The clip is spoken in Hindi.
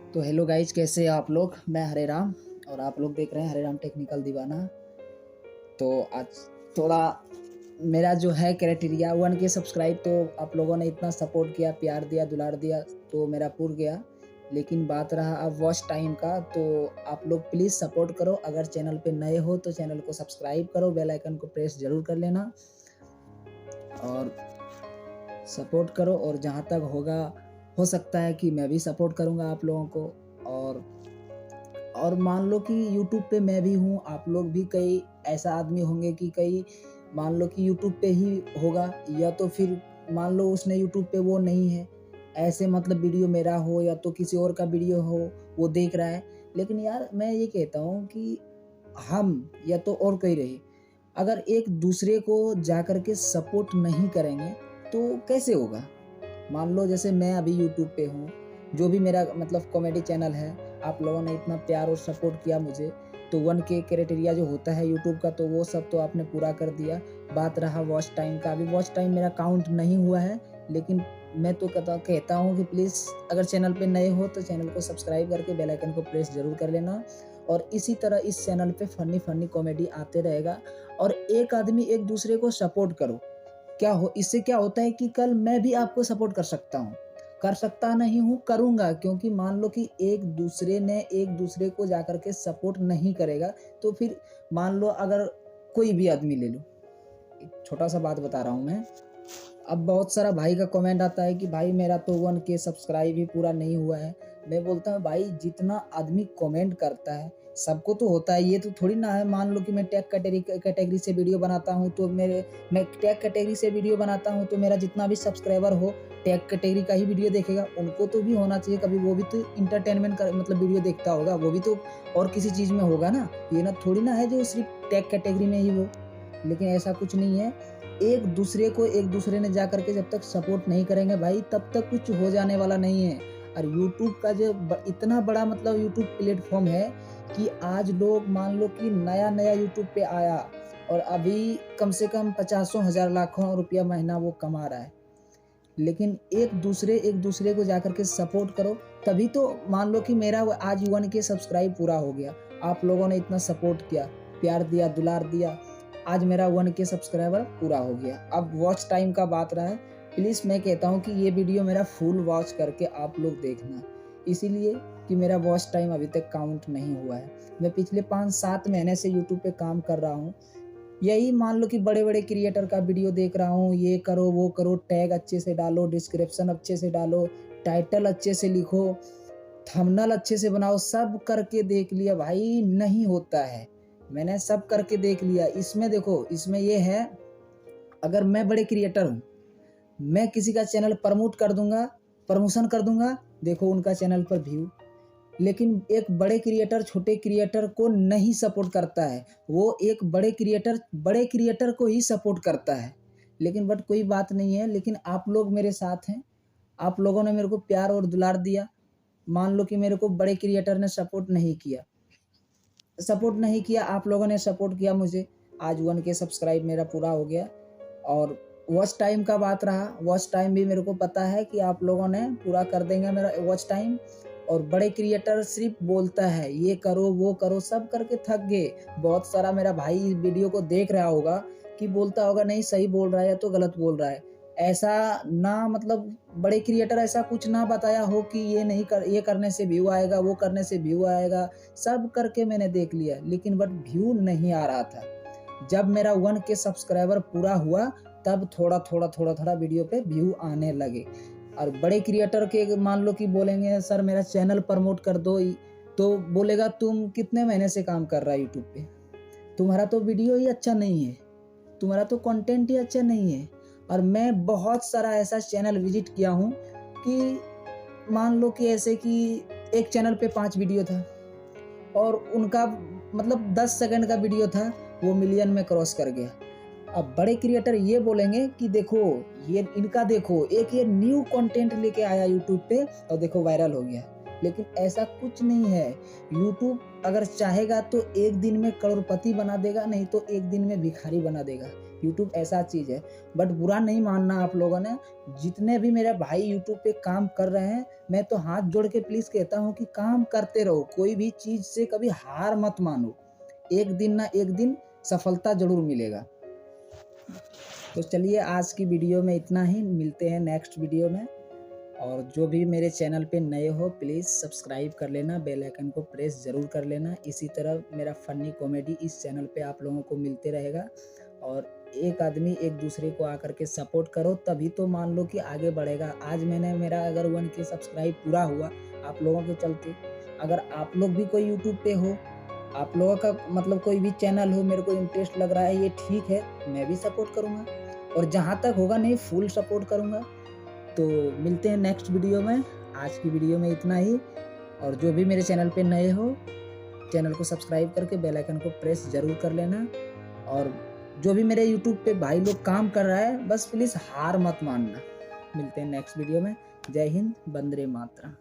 तो हेलो गाइज, कैसे हैं आप लोग। मैं हरे राम और आप लोग देख रहे हैं हरे राम टेक्निकल दीवाना। तो आज थोड़ा मेरा जो है क्राइटेरिया 1K सब्सक्राइब, तो आप लोगों ने इतना सपोर्ट किया, प्यार दिया, दुलार दिया, तो मेरा पूर गया। लेकिन बात रहा अब वॉच टाइम का, तो आप लोग प्लीज़ सपोर्ट करो। अगर चैनल पे नए हो तो चैनल को सब्सक्राइब करो, बेल आइकन को प्रेस ज़रूर कर लेना और सपोर्ट करो। और जहाँ तक होगा, हो सकता है कि मैं भी सपोर्ट करूँगा आप लोगों को। और मान लो कि यूट्यूब पे मैं भी हूँ, आप लोग भी कई ऐसा आदमी होंगे कि कई मान लो कि यूट्यूब पे ही होगा, या तो फिर मान लो उसने यूट्यूब पे वो नहीं है, ऐसे मतलब वीडियो मेरा हो या तो किसी और का वीडियो हो, वो देख रहा है। लेकिन यार मैं ये कहता हूँ कि हम या तो और कोई रहे, अगर एक दूसरे को जा कर के सपोर्ट नहीं करेंगे तो कैसे होगा। मान लो जैसे मैं अभी यूट्यूब पे हूँ, जो भी मेरा मतलब कॉमेडी चैनल है, आप लोगों ने इतना प्यार और सपोर्ट किया मुझे, तो 1K क्राइटेरिया जो होता है यूट्यूब का, तो वो सब तो आपने पूरा कर दिया। बात रहा वॉच टाइम का, अभी वॉच टाइम मेरा काउंट नहीं हुआ है, लेकिन मैं तो कहता हूँ कि प्लीज़ अगर चैनल पे नए हो तो चैनल को सब्सक्राइब करके बेल आइकन को प्रेस ज़रूर कर लेना। और इसी तरह इस चैनल पे फ़नी फ़नी कॉमेडी आते रहेगा और एक आदमी एक दूसरे को सपोर्ट करो। इससे क्या होता है कि कल मैं भी आपको सपोर्ट कर सकता हूँ, कर सकता नहीं हूँ, करूँगा। क्योंकि मान लो कि एक दूसरे ने एक दूसरे को जाकर के सपोर्ट नहीं करेगा, तो फिर मान लो अगर कोई भी आदमी ले लो, एक छोटा सा बात बता रहा हूँ मैं। अब बहुत सारा भाई का कमेंट आता है कि भाई मेरा तो 1K सब्सक्राइब ही पूरा नहीं हुआ है। मैं बोलता हूँ भाई, जितना आदमी कमेंट करता है सबको तो होता है, ये तो थोड़ी ना है। मान लो कि मैं टैग कैटेगरी से वीडियो बनाता हूँ, तो मैं टैग कैटेगरी से वीडियो बनाता हूँ, तो मेरा जितना भी सब्सक्राइबर हो टैग कैटेगरी का ही वीडियो देखेगा। उनको तो भी होना चाहिए कभी, वो भी तो इंटरटेनमेंट का मतलब वीडियो देखता होगा, वो भी तो और किसी चीज़ में होगा ना। ये ना थोड़ी ना है जो सिर्फ टैग कैटेगरी में ही हो। लेकिन ऐसा कुछ नहीं है। एक दूसरे ने जा करके जब तक सपोर्ट नहीं करेंगे भाई, तब तक कुछ हो जाने वाला नहीं है। और यूट्यूब का जो इतना बड़ा मतलब यूट्यूब प्लेटफॉर्म है कि आज लोग मान लो कि नया नया यूट्यूब पे आया और अभी कम से कम 50,000 लाखों रुपया महीना वो कमा रहा है। लेकिन एक दूसरे को जाकर के सपोर्ट करो, तभी तो मान लो कि मेरा आज 1K सब्सक्राइब पूरा हो गया। आप लोगों ने इतना सपोर्ट किया, प्यार दिया, दुलार दिया, आज मेरा 1K सब्सक्राइबर पूरा हो गया। अब वॉच टाइम का बात रहा है, प्लीज़ मैं कहता हूँ कि ये वीडियो मेरा फुल वॉच करके आप लोग देखना, इसीलिए कि मेरा वॉच टाइम अभी तक काउंट नहीं हुआ है। मैं पिछले 5-7 महीने से यूट्यूब पे काम कर रहा हूँ। यही मान लो कि बड़े बड़े क्रिएटर का वीडियो देख रहा हूँ, ये करो वो करो, टैग अच्छे से डालो, डिस्क्रिप्शन अच्छे से डालो, टाइटल अच्छे से लिखो, थंबनेल अच्छे से बनाओ, सब करके देख लिया भाई, नहीं होता है। मैंने सब करके देख लिया। इसमें देखो, इसमें ये है, अगर मैं बड़े क्रिएटर हूँ, मैं किसी का चैनल प्रमोट कर दूंगा, प्रमोशन कर दूंगा, देखो उनका चैनल पर व्यू। लेकिन एक बड़े क्रिएटर छोटे क्रिएटर को नहीं सपोर्ट करता है, वो एक बड़े क्रिएटर को ही सपोर्ट करता है। लेकिन बट कोई बात नहीं है, लेकिन आप लोग मेरे साथ हैं, आप लोगों ने मेरे को प्यार और दुलार दिया। मान लो कि मेरे को बड़े क्रिएटर ने सपोर्ट नहीं किया, आप लोगों ने सपोर्ट किया मुझे, आज 1K सब्सक्राइब मेरा पूरा हो गया। और वॉच टाइम का बात रहा, वॉच टाइम भी मेरे को पता है कि आप लोगों ने पूरा कर देंगे मेरा वॉच टाइम। और बड़े क्रिएटर सिर्फ बोलता है ये करो वो करो, सब करके थक गए। बहुत सारा मेरा भाई वीडियो को देख रहा होगा कि बोलता होगा नहीं सही बोल रहा है या तो गलत बोल रहा है। ऐसा ना मतलब बड़े क्रिएटर ऐसा कुछ ना बताया हो कि ये करने से व्यू आएगा, वो करने से व्यू आएगा। सब करके मैंने देख लिया, लेकिन बट व्यू नहीं आ रहा था। जब मेरा 1K सब्सक्राइबर पूरा हुआ, तब थोड़ा वीडियो पे व्यू आने लगे। और बड़े क्रिएटर के मान लो कि बोलेंगे सर मेरा चैनल प्रमोट कर दो, तो बोलेगा तुम कितने महीने से काम कर रहा है यूट्यूब पे, तुम्हारा तो वीडियो ही अच्छा नहीं है, तुम्हारा तो कंटेंट ही अच्छा नहीं है। और मैं बहुत सारा ऐसा चैनल विजिट किया हूँ कि मान लो कि ऐसे कि एक चैनल पे 5 वीडियो था और उनका मतलब 10 सेकंड का वीडियो था, वो मिलियन में क्रॉस कर गया। अब बड़े क्रिएटर ये बोलेंगे कि देखो ये इनका, देखो एक ये न्यू कंटेंट लेके आया यूट्यूब पे और देखो वायरल हो गया। लेकिन ऐसा कुछ नहीं है। यूट्यूब अगर चाहेगा तो एक दिन में करोड़पति बना देगा, नहीं तो एक दिन में भिखारी बना देगा। यूट्यूब ऐसा चीज़ है। बट बुरा नहीं मानना आप लोगों ने, जितने भी मेरे भाई यूट्यूब पे काम कर रहे हैं, मैं तो हाथ जोड़ के प्लीज़ कहता हूँ कि काम करते रहो, कोई भी चीज़ से कभी हार मत मानो। एक दिन ना एक दिन सफलता ज़रूर मिलेगा। तो चलिए आज की वीडियो में इतना ही, मिलते हैं नेक्स्ट वीडियो में। और जो भी मेरे चैनल पे नए हो प्लीज़ सब्सक्राइब कर लेना, बेल आइकन को प्रेस ज़रूर कर लेना। इसी तरह मेरा फ़नी कॉमेडी इस चैनल पे आप लोगों को मिलते रहेगा। और एक आदमी एक दूसरे को आकर के सपोर्ट करो, तभी तो मान लो कि आगे बढ़ेगा। आज मैंने मेरा अगर 1K सब्सक्राइब पूरा हुआ आप लोगों के चलते। अगर आप लोग भी कोई यूट्यूब पे हो, आप लोगों का मतलब कोई भी चैनल हो, मेरे को इंटरेस्ट लग रहा है ये ठीक है, मैं भी सपोर्ट करूँगा। और जहाँ तक होगा नहीं फुल सपोर्ट करूँगा। तो मिलते हैं नेक्स्ट वीडियो में। आज की वीडियो में इतना ही। और जो भी मेरे चैनल पे नए हो, चैनल को सब्सक्राइब करके बेल आइकन को प्रेस ज़रूर कर लेना। और जो भी मेरे यूट्यूब पे भाई लोग काम कर रहा है, बस प्लीज़ हार मत मानना। मिलते हैं नेक्स्ट वीडियो में। जय हिंद, वंदे मातरम।